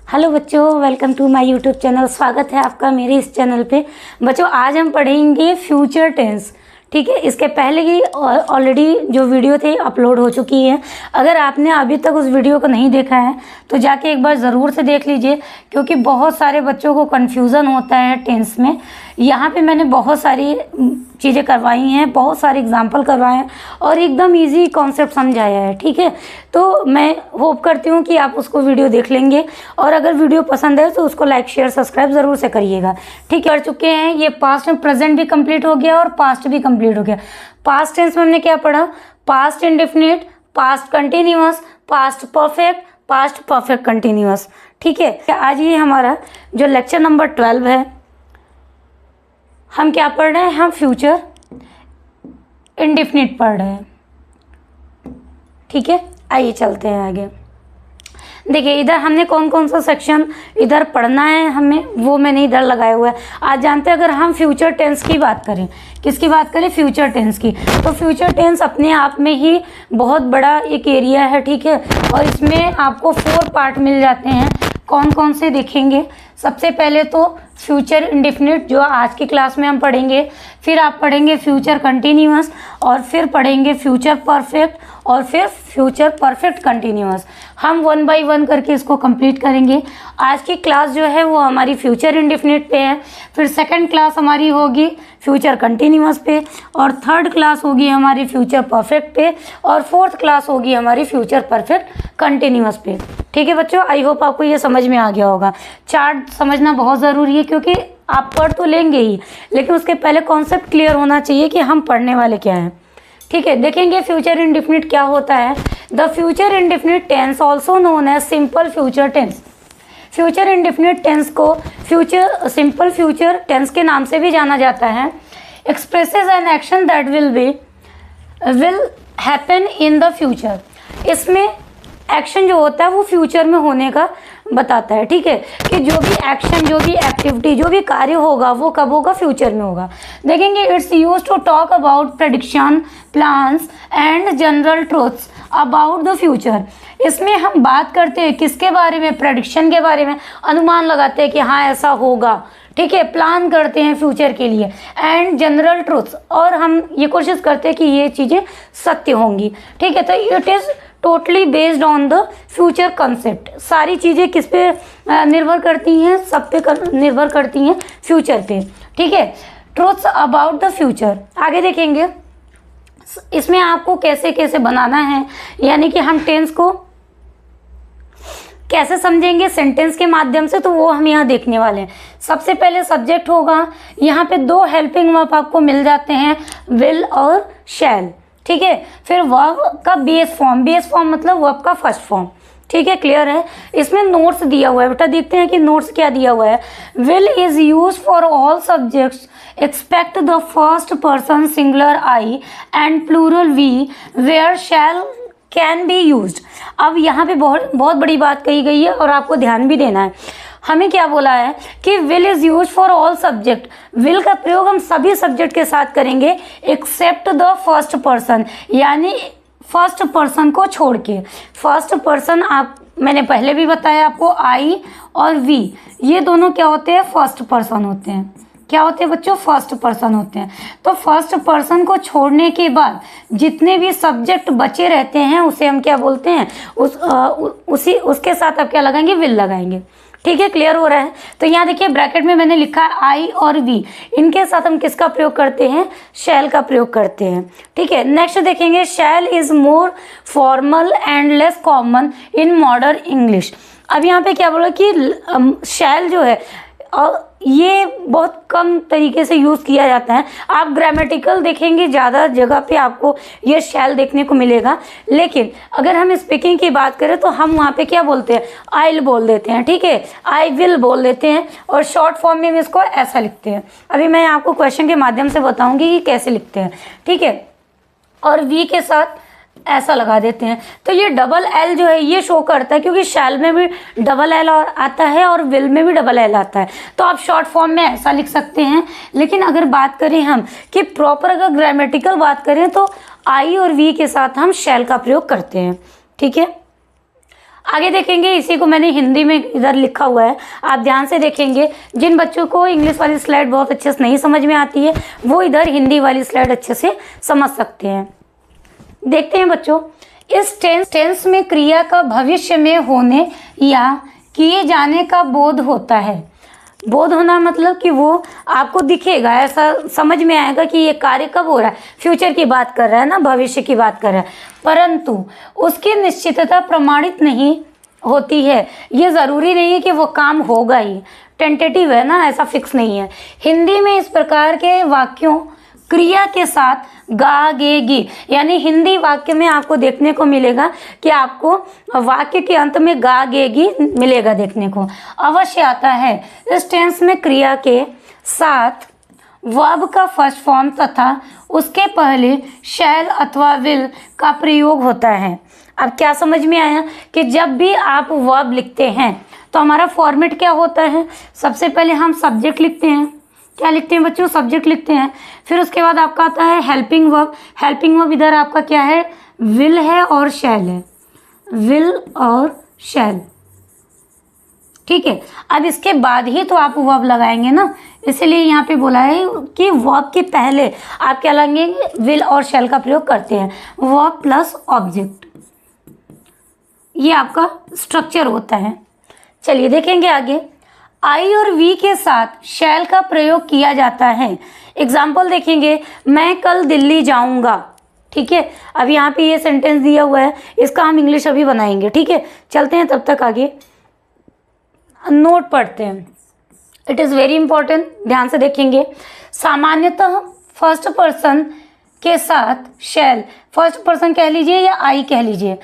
Hello बच्चों, welcome to my YouTube channel. स्वागत है आपका मेरे इस चैनल पे। बच्चों आज हम पढ़ेंगे फ्यूचर टेंस। ठीक है, इसके पहले ही ऑलरेडी जो वीडियो थे अपलोड हो चुकी है। अगर आपने अभी तक उस वीडियो को नहीं देखा है तो जाके एक बार ज़रूर से देख लीजिए, क्योंकि बहुत सारे बच्चों को कन्फ्यूज़न होता है टेंस में। यहाँ पे मैंने बहुत सारी चीज़ें करवाई हैं, बहुत सारे एग्जाम्पल करवाए हैं और एकदम इजी कॉन्सेप्ट समझाया है। ठीक है, तो मैं होप करती हूँ कि आप उसको वीडियो देख लेंगे और अगर वीडियो पसंद है तो उसको लाइक शेयर सब्सक्राइब ज़रूर से करिएगा। ठीक है, कर चुके हैं ये पास्ट में, प्रेजेंट भी कंप्लीट हो गया और पास्ट भी कंप्लीट हो गया। पास्ट टेंस में हमने क्या पढ़ा? Past indefinite, past continuous, past perfect, past perfect continuous. ठीक है, आज ये हमारा जो लेक्चर नंबर 12 है, हम क्या पढ़ रहे हैं? हम फ्यूचर इंडेफिनिट पढ़ रहे हैं। ठीक है, आइए चलते हैं आगे। देखिए इधर हमने कौन कौन सा सेक्शन इधर पढ़ना है हमें, वो मैंने इधर लगाया हुआ है। आज जानते हैं, अगर हम फ्यूचर टेंस की बात करें, किसकी बात करें? फ्यूचर टेंस की। तो फ्यूचर टेंस अपने आप में ही बहुत बड़ा एक एरिया है। ठीक है, और इसमें आपको 4 पार्ट मिल जाते हैं। कौन कौन से देखेंगे? सबसे पहले तो फ्यूचर इंडेफिनिट जो आज की क्लास में हम पढ़ेंगे, फिर आप पढ़ेंगे फ्यूचर कंटिन्यूअस, और फिर पढ़ेंगे फ्यूचर परफेक्ट, और फिर फ्यूचर परफेक्ट कंटिन्यूअस। हम 1 बाय 1 करके इसको कंप्लीट करेंगे। आज की क्लास जो है वो हमारी फ्यूचर इंडेफिनिट पे है, फिर सेकंड क्लास हमारी होगी फ्यूचर कंटिन्यूअस पे, और थर्ड क्लास होगी हमारी फ्यूचर परफेक्ट पे, और फोर्थ क्लास होगी हमारी फ्यूचर परफेक्ट कंटिन्यूअस पे। ठीक है बच्चों, आई होप आपको ये समझ में आ गया होगा। चार्ट समझना बहुत ज़रूरी है, क्योंकि आप पढ़ तो लेंगे ही, लेकिन उसके पहले कॉन्सेप्ट क्लियर होना चाहिए कि हम पढ़ने वाले क्या हैं। ठीक है, देखेंगे फ्यूचर इंडेफिनिट क्या होता है। The future indefinite tense also known as simple future tense. Future indefinite tense को सिंपल फ्यूचर टेंस के नाम से भी जाना जाता है। Expresses an action that will happen in the future. इसमें एक्शन जो होता है वो फ्यूचर में होने का बताता है। ठीक है, कि जो भी एक्शन, जो भी एक्टिविटी, जो भी कार्य होगा वो कब होगा? फ्यूचर में होगा। देखेंगे it's used to talk about prediction, plans and general truths about the future. इसमें हम बात करते हैं किसके बारे में? प्रेडिक्शन के बारे में। अनुमान लगाते हैं कि हाँ ऐसा होगा। ठीक है, प्लान करते हैं फ्यूचर के लिए। एंड जनरल ट्रूथ्स, और हम ये कोशिश करते हैं कि ये चीज़ें सत्य होंगी। ठीक है, तो it is totally based on the future concept. सारी चीज़ें किस पे निर्भर करती हैं? सब पे निर्भर करती हैं फ्यूचर पे। ठीक है, ट्रूथ्स अबाउट द फ्यूचर। आगे देखेंगे इसमें आपको कैसे कैसे बनाना है, यानी कि हम टेंस को कैसे समझेंगे सेंटेंस के माध्यम से, तो वो हम यहाँ देखने वाले हैं। सबसे पहले सब्जेक्ट होगा, यहाँ पे 2 हेल्पिंग वर्ब आपको मिल जाते हैं, विल और शैल। ठीक है, फिर वर्ब का बेस फॉर्म मतलब वर्ब का फर्स्ट फॉर्म। ठीक है, क्लियर है। इसमें नोट्स दिया हुआ है बेटा, देखते हैं कि नोट्स क्या दिया हुआ है। Will is use for all subjects expect the first person singular I and plural we, where shall can be used. अब यहाँ पे बहुत बड़ी बात कही गई है और आपको ध्यान भी देना है। हमें क्या बोला है कि will is use for all subject. Will का प्रयोग हम सभी सब्जेक्ट के साथ करेंगे एक्सेप्ट द फर्स्ट पर्सन, यानी फर्स्ट पर्सन को छोड़ के। फर्स्ट पर्सन मैंने पहले भी बताया आपको, आई और वी, ये दोनों क्या होते हैं? फर्स्ट पर्सन होते हैं। क्या होते हैं बच्चों? फर्स्ट पर्सन होते हैं। तो फर्स्ट पर्सन को छोड़ने के बाद जितने भी सब्जेक्ट बचे रहते हैं उसे हम क्या बोलते हैं? उसके साथ आप क्या लगाएंगे? विल लगाएंगे। ठीक है, क्लियर हो रहा है। तो यहाँ देखिए ब्रैकेट में मैंने लिखा है आई और वी, इनके साथ हम किसका प्रयोग करते हैं? शैल का प्रयोग करते हैं। ठीक है, नेक्स्ट देखेंगे shall is more formal and less common in modern English. अब यहाँ पे क्या बोला कि शैल जो है और ये बहुत कम तरीके से यूज़ किया जाता है। आप ग्रामेटिकल देखेंगे ज़्यादा जगह पे आपको ये शैल देखने को मिलेगा, लेकिन अगर हम स्पीकिंग की बात करें तो हम वहाँ पे क्या बोलते हैं? आइल बोल देते हैं। ठीक है, आई विल बोल देते हैं, और शॉर्ट फॉर्म में इसको ऐसा लिखते हैं। अभी मैं आपको क्वेश्चन के माध्यम से बताऊँगी कि कैसे लिखते हैं। ठीक है, और वी के साथ ऐसा लगा देते हैं। तो ये डबल एल जो है ये शो करता है, क्योंकि शैल में भी डबल एल आता है और विल में भी डबल एल आता है। तो आप शॉर्ट फॉर्म में ऐसा लिख सकते हैं। लेकिन अगर बात करें हम कि प्रॉपर अगर ग्रामेटिकल बात करें तो आई और वी के साथ हम शैल का प्रयोग करते हैं। ठीक है, आगे देखेंगे, इसी को मैंने हिंदी में इधर लिखा हुआ है, आप ध्यान से देखेंगे। जिन बच्चों को इंग्लिश वाली स्लाइड बहुत अच्छे से नहीं समझ में आती है वो इधर हिंदी वाली स्लाइड अच्छे से समझ सकते हैं। देखते हैं बच्चों, इस टेंस में क्रिया का भविष्य में होने या किए जाने का बोध होता है। बोध होना मतलब कि वो आपको दिखेगा, ऐसा समझ में आएगा कि ये कार्य कब हो रहा है। फ्यूचर की बात कर रहा है ना, भविष्य की बात कर रहा है, परंतु उसकी निश्चितता प्रमाणित नहीं होती है। ये ज़रूरी नहीं है कि वो काम होगा ही, टेंटेटिव है ना, ऐसा फिक्स नहीं है। हिंदी में इस प्रकार के वाक्यों क्रिया के साथ गागेगी, यानी हिंदी वाक्य में आपको देखने को मिलेगा कि आपको वाक्य के अंत में गागेगी मिलेगा देखने को, अवश्य आता है। इस टेंस में क्रिया के साथ वर्ब का फर्स्ट फॉर्म तथा उसके पहले शैल अथवा विल का प्रयोग होता है। अब क्या समझ में आया कि जब भी आप वर्ब लिखते हैं तो हमारा फॉर्मेट क्या होता है, सबसे पहले हम सब्जेक्ट लिखते हैं। क्या लिखते हैं बच्चों, सब्जेक्ट लिखते हैं। फिर उसके बाद आपका आता है हेल्पिंग वर्ब। हेल्पिंग वर्ब इधर आपका क्या है, विल है और शैल है, विल और शैल, ठीक है। अब इसके बाद ही तो आप वर्ब लगाएंगे ना, इसलिए यहाँ पे बोला है कि वर्ब के पहले आप क्या लगाएंगे, विल और शैल का प्रयोग करते हैं। वर्ब प्लस ऑब्जेक्ट, ये आपका स्ट्रक्चर होता है। चलिए देखेंगे आगे, आई और वी के साथ शैल का प्रयोग किया जाता है। एग्जाम्पल देखेंगे, मैं कल दिल्ली जाऊंगा, ठीक है। अब यहाँ पे ये सेंटेंस दिया हुआ है, इसका हम इंग्लिश अभी बनाएंगे, ठीक है। चलते हैं तब तक आगे, नोट पढ़ते हैं, इट इज़ वेरी इंपॉर्टेंट, ध्यान से देखेंगे। सामान्यतः फर्स्ट पर्सन के साथ शैल, फर्स्ट पर्सन कह लीजिए या आई कह लीजिए,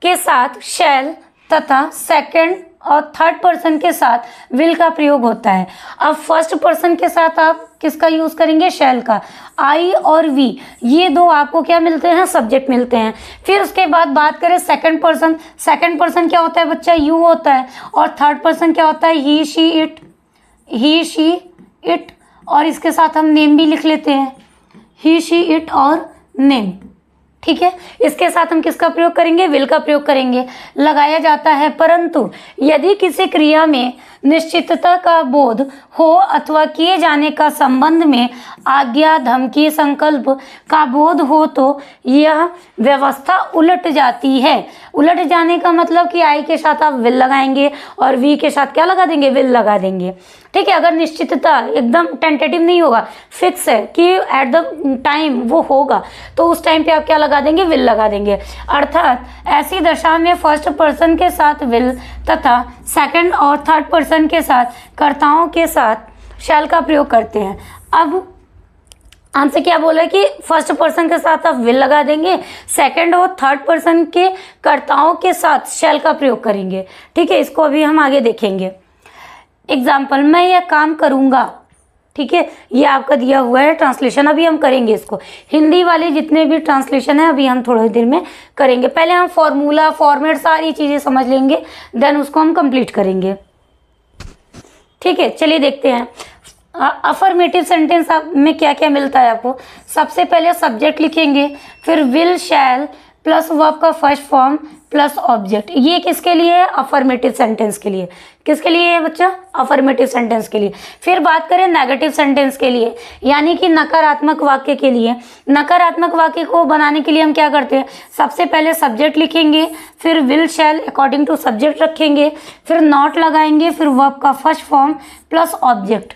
के साथ शैल तथा सेकंड और थर्ड पर्सन के साथ विल का प्रयोग होता है। अब फर्स्ट पर्सन के साथ आप किसका यूज करेंगे, शैल का। आई और वी, ये दो आपको क्या मिलते हैं, सब्जेक्ट मिलते हैं। फिर उसके बाद बात करें सेकंड पर्सन, सेकंड पर्सन क्या होता है बच्चा, यू होता है। और थर्ड पर्सन क्या होता है, he she it, he she it, और इसके साथ हम नेम भी लिख लेते हैं, ही शी इट और नेम, ठीक है। इसके साथ हम किसका प्रयोग करेंगे, विल का प्रयोग करेंगे, लगाया जाता है। परंतु यदि किसी क्रिया में निश्चितता का बोध हो अथवा किए जाने का संबंध में आज्ञा, धमकी, संकल्प का बोध हो तो यह व्यवस्था उलट जाती है। उलट जाने का मतलब कि आई के साथ आप विल लगाएंगे और वी के साथ क्या लगा देंगे, विल लगा देंगे, ठीक है। अगर निश्चितता एकदम टेंटेटिव नहीं होगा, फिक्स है कि एट द टाइम वो होगा, तो उस टाइम पे आप क्या लगा देंगे, विल लगा देंगे। अर्थात ऐसी दशा में फर्स्ट पर्सन के साथ विल तथा सेकंड और थर्ड पर्सन के साथ कर्ताओं के साथ शैल का प्रयोग करते हैं। अब हमसे क्या बोला है कि फर्स्ट पर्सन के साथ आप विल लगा देंगे, सेकंड और थर्ड पर्सन के कर्ताओं के साथ शैल का प्रयोग करेंगे, ठीक है। इसको अभी हम आगे देखेंगे। एग्जाम्पल, मैं यह काम करूँगा, ठीक है, ये आपका दिया हुआ है ट्रांसलेशन, अभी हम करेंगे इसको। हिंदी वाले जितने भी ट्रांसलेशन है अभी हम थोड़ी देर में करेंगे। पहले हम फॉर्मूला, फॉर्मेट, सारी चीज़ें समझ लेंगे, देन उसको हम कंप्लीट करेंगे, ठीक है। चलिए देखते हैं अफर्मेटिव सेंटेंस में क्या क्या मिलता है आपको। सबसे पहले सब्जेक्ट लिखेंगे, फिर विल, शैल प्लस वर्ब का फर्स्ट फॉर्म प्लस ऑब्जेक्ट। ये किसके लिए है, अफर्मेटिव सेंटेंस के लिए। किसके लिए है बच्चा, अफर्मेटिव सेंटेंस के लिए। फिर बात करें नेगेटिव सेंटेंस के लिए, यानी कि नकारात्मक वाक्य के लिए। नकारात्मक वाक्य को बनाने के लिए हम क्या करते हैं, सबसे पहले सब्जेक्ट लिखेंगे, फिर will, shall according to subject रखेंगे, फिर नॉट लगाएंगे, फिर वर्ब का फर्स्ट फॉर्म प्लस ऑब्जेक्ट,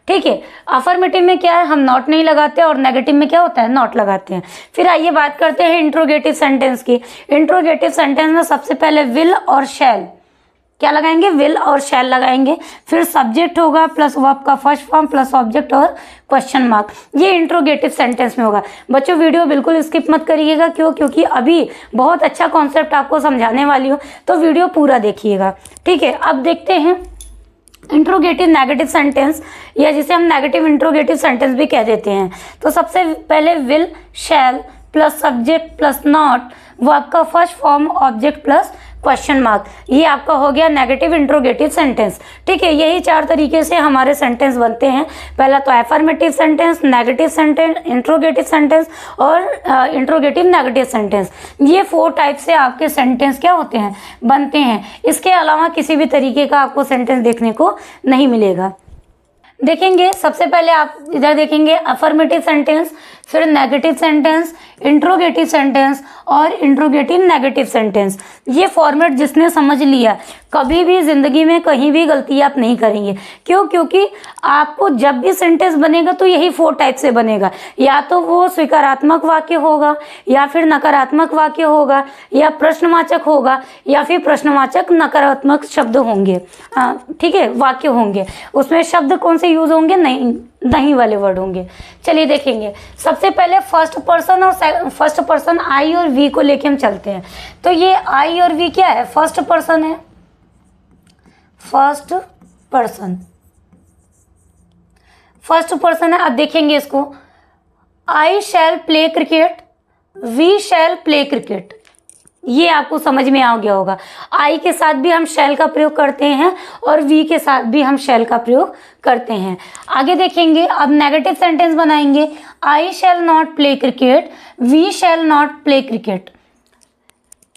ठीक है। अफर्मेटिव में क्या है, हम नॉट नहीं लगाते, और नेगेटिव में क्या होता है, नॉट लगाते हैं। फिर आइए बात करते हैं इंट्रोगेटिव सेंटेंस की। इंट्रोगेटिव सेंटेंस में सबसे पहले विल और शैल क्या लगाएंगे, विल और शैल लगाएंगे, फिर सब्जेक्ट होगा प्लस वर्ब का फर्स्ट फॉर्म प्लस ऑब्जेक्ट और क्वेश्चन मार्क। ये इंट्रोगेटिव सेंटेंस में होगा। बच्चों वीडियो बिल्कुल स्किप मत करिएगा, क्योंकि अभी बहुत अच्छा कॉन्सेप्ट आपको समझाने वाली हूँ, तो वीडियो पूरा देखिएगा, ठीक है। अब देखते हैं इंट्रोगेटिव नेगेटिव सेंटेंस, या जिसे हम नेगेटिव इंट्रोगेटिव सेंटेंस भी कह देते हैं। तो सबसे पहले will, shall plus subject plus not, verb का first form object plus question mark. ये आपका हो गया नेगेटिव इंट्रोगेटिव सेंटेंस। ठीक है, यही 4 तरीके से हमारे सेंटेंस बनते हैं। पहला तो affirmative sentence, negative sentence, interrogative sentence और इंट्रोगेटिव नेगेटिव सेंटेंस। ये 4 टाइप से आपके सेंटेंस क्या होते हैं, बनते हैं। इसके अलावा किसी भी तरीके का आपको सेंटेंस देखने को नहीं मिलेगा। देखेंगे सबसे पहले आप इधर देखेंगे अफर्मेटिव सेंटेंस, फिर नेगेटिव सेंटेंस, इंट्रोगेटिव सेंटेंस और इंट्रोगेटिव नेगेटिव सेंटेंस। ये फॉर्मेट जिसने समझ लिया कभी भी जिंदगी में कहीं भी गलती आप नहीं करेंगे। क्यों? क्योंकि आपको जब भी सेंटेंस बनेगा तो यही 4 टाइप से बनेगा। या तो वो स्वीकारात्मक वाक्य होगा, या फिर नकारात्मक वाक्य होगा, या प्रश्नवाचक होगा, या फिर प्रश्नवाचक नकारात्मक शब्द होंगे। ठीक है, वाक्य होंगे। उसमें शब्द कौन से यूज होंगे? नहीं वाले वर्ड होंगे। चलिए देखेंगे सबसे पहले फर्स्ट पर्सन और फर्स्ट पर्सन आई और वी को लेके हम चलते हैं। तो ये आई और वी क्या है? फर्स्ट पर्सन है। फर्स्ट पर्सन है। अब देखेंगे इसको, I shall play cricket, we shall play cricket. ये आपको समझ में आ गया होगा। आई के साथ भी हम शैल का प्रयोग करते हैं और वी के साथ भी हम शैल का प्रयोग करते हैं। आगे देखेंगे, अब नेगेटिव सेंटेंस बनाएंगे। I shall not play cricket, we shall not play cricket.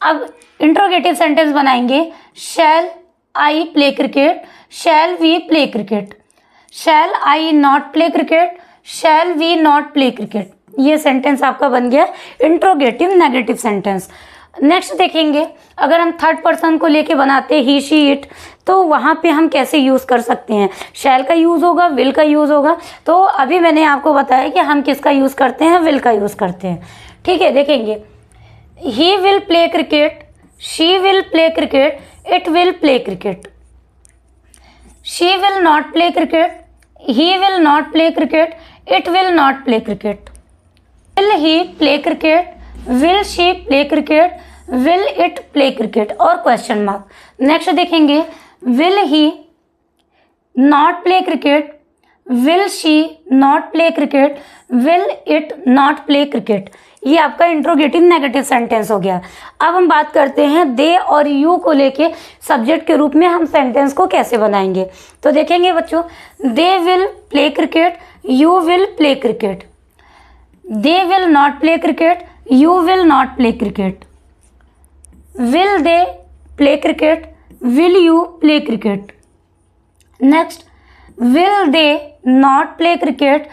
अब इंट्रोगेटिव सेंटेंस बनाएंगे। Shall I play cricket, shall we play cricket. Shall I not play cricket, shall we not play cricket. ये sentence आपका बन गया interrogative negative sentence. Next देखेंगे, अगर हम third person को लेके बनाते ही शी इट, तो वहाँ पे हम कैसे यूज़ कर सकते हैं? शैल का यूज़ होगा, विल का यूज़ होगा। तो अभी मैंने आपको बताया कि हम किसका यूज़ करते हैं? विल का यूज़ करते हैं। ठीक है, देखेंगे he will play cricket, she will play cricket, it will play cricket. She will not play cricket, he will not play cricket, it will not play cricket. Will he play cricket, will she play cricket, will it play cricket और question mark. Next देखेंगे, will he not play cricket, will she not play cricket, will it not play cricket. ये आपका interrogative negative sentence हो गया। अब हम बात करते हैं दे और यू को लेके सब्जेक्ट के रूप में हम सेंटेंस को कैसे बनाएंगे। तो देखेंगे बच्चों, दे will play cricket, you will play cricket. They will not play cricket, you will not play cricket. Will they play cricket? Will you play cricket? Next, will they not play cricket?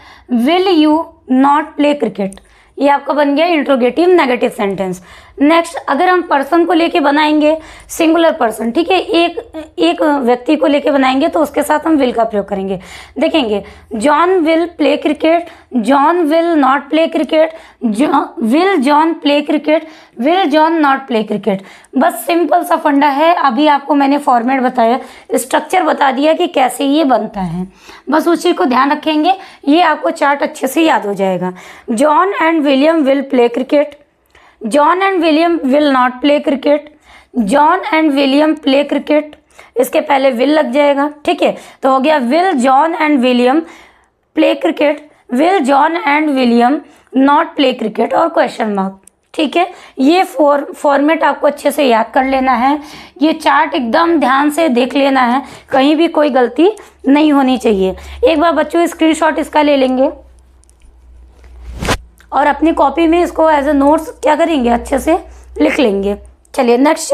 Will you not play cricket? ये आपका बन गया interrogative negative sentence. Next, अगर हम person को लेके बनाएंगे, singular person, ठीक है, एक व्यक्ति को लेके बनाएंगे तो उसके साथ हम विल का प्रयोग करेंगे। देखेंगे, John will play cricket, John will not play cricket, will John play cricket, will John not play cricket. बस सिंपल सा फंडा है। अभी आपको मैंने फॉर्मेट बताया, स्ट्रक्चर बता दिया कि कैसे ये बनता है। बस उसी को ध्यान रखेंगे, ये आपको चार्ट अच्छे से याद हो जाएगा। John and William will play cricket, John and William will not play cricket, John and William play cricket. इसके पहले विल लग जाएगा। ठीक है, तो हो गया will John and William play cricket, will John and William not play cricket और क्वेश्चन मार्क। ठीक है, ये फॉर्मेट आपको अच्छे से याद कर लेना है। ये चार्ट एकदम ध्यान से देख लेना है, कहीं भी कोई गलती नहीं होनी चाहिए। एक बार बच्चों स्क्रीनशॉट इसका ले लेंगे और अपनी कॉपी में इसको एज ए नोट्स क्या करेंगे, अच्छे से लिख लेंगे। चलिए नेक्स्ट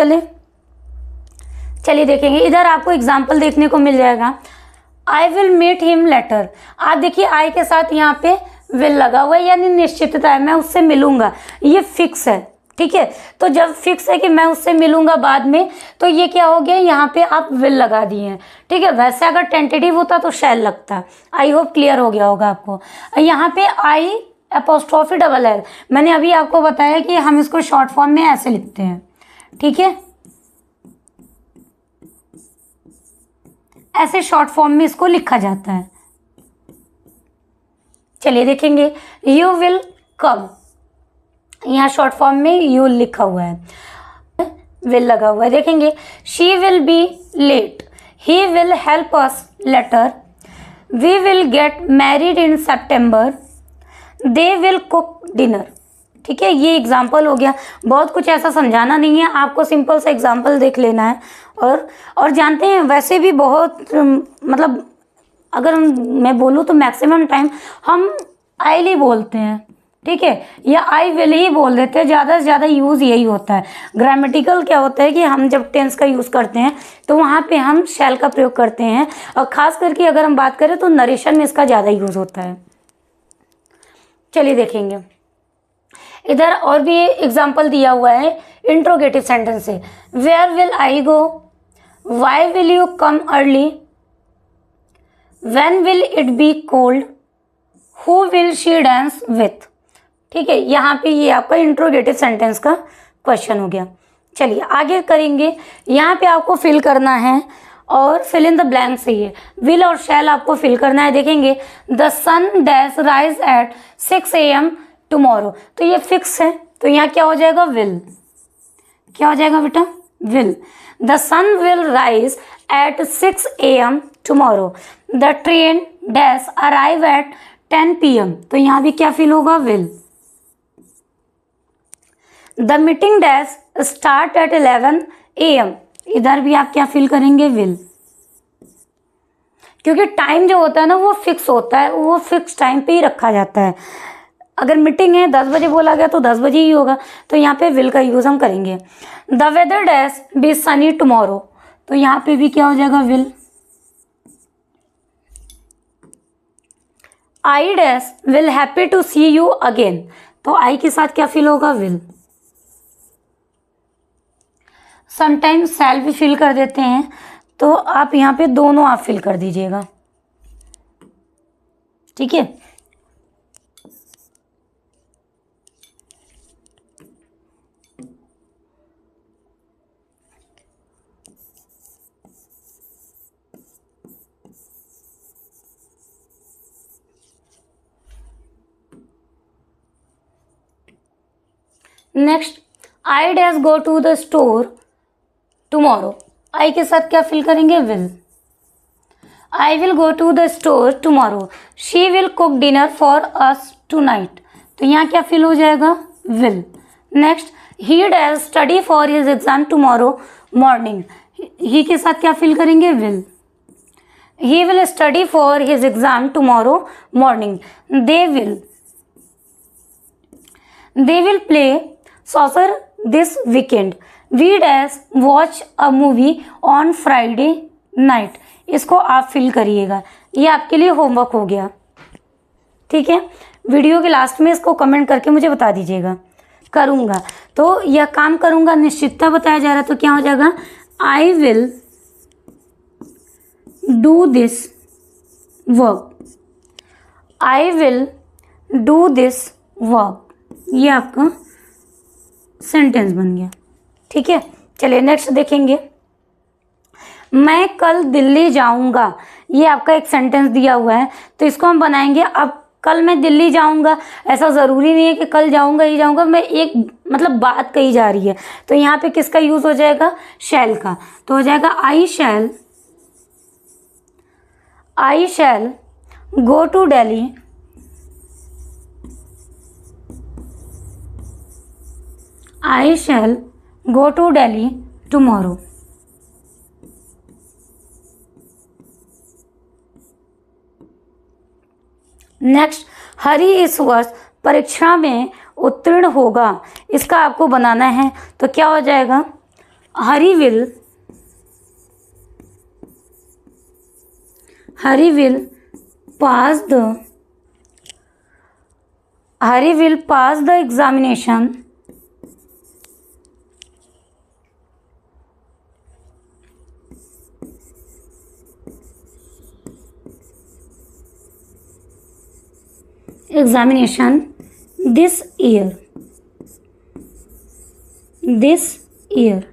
चलिए देखेंगे, इधर आपको एग्जाम्पल देखने को मिल जाएगा। I will meet him later. आप देखिए आई के साथ यहाँ पे विल लगा हुआ है, यानी निश्चितता है, मैं उससे मिलूंगा, ये फिक्स है। ठीक है, तो जब फिक्स है कि मैं उससे मिलूंगा बाद में, तो ये क्या हो गया, यहाँ पे आप विल लगा दिए हैं। ठीक है, वैसे अगर टेंटेटिव होता तो शैल लगता। आई होप क्लियर हो गया होगा आपको। यहाँ पे आई एपोस्ट्रोफी डबल एल, मैंने अभी आपको बताया कि हम इसको शॉर्ट फॉर्म में ऐसे लिखते हैं। ठीक है, ऐसे शॉर्ट फॉर्म में इसको लिखा जाता है। चलिए देखेंगे, यू विल कम, यहाँ शॉर्ट फॉर्म में यू लिखा हुआ है, विल लगा हुआ है। देखेंगे, she will be late, he will help us later, we will get married in September, they will cook dinner. ठीक है, ये एग्जाम्पल हो गया। बहुत कुछ ऐसा समझाना नहीं है आपको, सिंपल सा एग्जाम्पल देख लेना है। और जानते हैं वैसे भी बहुत मतलब अगर मैं बोलूँ तो मैक्सिमम टाइम हम आई ही बोलते हैं, ठीक है, या आई विल ही बोल देते हैं, ज़्यादा से ज़्यादा यूज़ यही होता है। ग्रामेटिकल क्या होता है कि हम जब टेंस का यूज़ करते हैं तो वहाँ पे हम शैल का प्रयोग करते हैं, और ख़ास करके अगर हम बात करें तो नरेशन में इसका ज़्यादा यूज़ होता है। चलिए देखेंगे, इधर और भी एग्जाम्पल दिया हुआ है इंट्रोगेटिव सेंटेंस से। Where will I go, why will you come early, when will it be cold, who will she dance with. ठीक है, यहाँ पे ये आपका इंट्रोगेटिव सेंटेंस का क्वेश्चन हो गया। चलिए आगे करेंगे। यहाँ पे आपको फिल करना है और फिल इन द ब्लैंक चाहिए। विल और शैल आपको फिल करना है। देखेंगे the sun dash rise at 6 AM tomorrow, तो ये फिक्स है, तो यहाँ क्या हो जाएगा, विल। क्या हो जाएगा बेटा, will. The sun will rise at 6 AM tomorrow, the train dash arrive at 10 PM, तो यहाँ भी क्या फिल होगा, will. The meeting dash start at 11 AM, इधर भी आप क्या फिल करेंगे, विल। क्योंकि टाइम जो होता है ना वो फिक्स होता है, वो फिक्स टाइम पे ही रखा जाता है। अगर मीटिंग है 10 बजे बोला गया तो 10 बजे ही होगा, तो यहाँ पे विल का यूज हम करेंगे। The weather dash be sunny tomorrow, तो यहाँ पे भी क्या हो जाएगा, will. I dash will happy to see you again, तो आई के साथ क्या फिल होगा, विल। समटाइम्स शैल भी फिल कर देते हैं, तो आप यहाँ पे दोनों आप फिल कर दीजिएगा, ठीक है। Next, I dash go to the store tomorrow, I के साथ क्या फिल करेंगे, will. I will go to the store tomorrow, she will cook dinner for us tonight, तो यहाँ क्या फिल हो जाएगा, will. Next, he dash study for his exam tomorrow morning, he के साथ क्या फिल करेंगे, will. He will study for his exam tomorrow morning, they will play soccer this weekend, we dash watch a movie on Friday night, इसको आप fill करिएगा। ये आपके लिए होमवर्क हो गया, ठीक है। वीडियो के लास्ट में इसको कमेंट करके मुझे बता दीजिएगा। करूँगा तो यह काम करूँगा, निश्चितता बताया जा रहा है, तो क्या हो जाएगा, I will do this work, I will do this work, ये आपका सेंटेंस बन गया, ठीक है। चलिए नेक्स्ट देखेंगे, मैं कल दिल्ली जाऊंगा, ये आपका एक सेंटेंस दिया हुआ है, तो इसको हम बनाएंगे। अब कल मैं दिल्ली जाऊंगा, ऐसा ज़रूरी नहीं है कि कल जाऊंगा ही जाऊंगा, मैं एक मतलब बात कही जा रही है, तो यहाँ पे किसका यूज़ हो जाएगा, शैल का, तो हो जाएगा I shall go to Delhi, I shall go to Delhi tomorrow. Next, Hari इस वर्ष परीक्षा में उत्तीर्ण होगा, इसका आपको बनाना है, तो क्या हो जाएगा, Hari will pass the examination this year,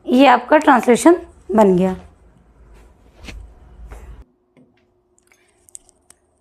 ये आपका ट्रांसलेशन बन गया।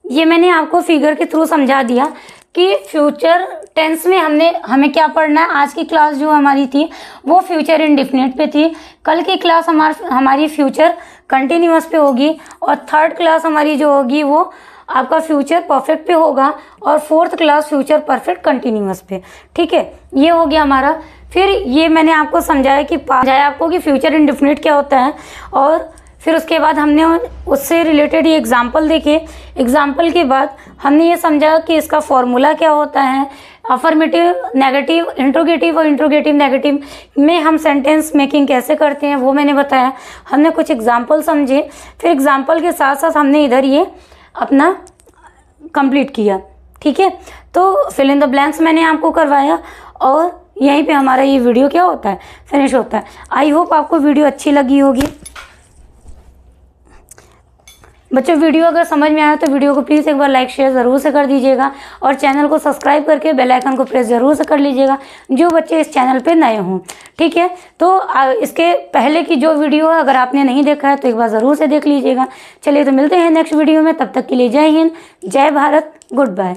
ये मैंने आपको फिगर के थ्रू समझा दिया कि फ्यूचर टेंस में हमें क्या पढ़ना है। आज की क्लास जो हमारी थी वो फ्यूचर इंडेफिनिट पे थी, कल की क्लास हमारी फ्यूचर कंटिन्यूअस पे होगी, और थर्ड क्लास हमारी जो होगी वो आपका फ्यूचर परफेक्ट पे होगा और 4th class future perfect continuous पे। ठीक है, ये हो गया हमारा। फिर ये मैंने आपको समझाया कि फ्यूचर इंडेफिनिट क्या होता है, और फिर उसके बाद हमने उससे रिलेटेड ये एग्जाम्पल देखे। एग्जाम्पल के बाद हमने ये समझा कि इसका फॉर्मूला क्या होता है, अफर्मेटिव, नेगेटिव, इंट्रोगेटिव और इंट्रोगेटिव नेगेटिव में हम सेंटेंस मेकिंग कैसे करते हैं वो मैंने बताया। हमने कुछ एग्जाम्पल समझे, फिर एग्जाम्पल के साथ साथ हमने इधर ये अपना कंप्लीट किया। ठीक है, तो फिल इन द ब्लैंक्स मैंने आपको करवाया और यहीं पे हमारा ये वीडियो क्या होता है, फिनिश होता है। आई होप आपको वीडियो अच्छी लगी होगी। बच्चों वीडियो अगर समझ में आया तो वीडियो को प्लीज़ एक बार लाइक शेयर ज़रूर से कर दीजिएगा और चैनल को सब्सक्राइब करके बेल आइकन को प्रेस ज़रूर से कर लीजिएगा जो बच्चे इस चैनल पे नए हों। ठीक है, तो इसके पहले की जो वीडियो है अगर आपने नहीं देखा है तो एक बार ज़रूर से देख लीजिएगा। चलिए तो मिलते हैं नेक्स्ट वीडियो में, तब तक के लिए जय हिंद, जय भारत, गुड बाय।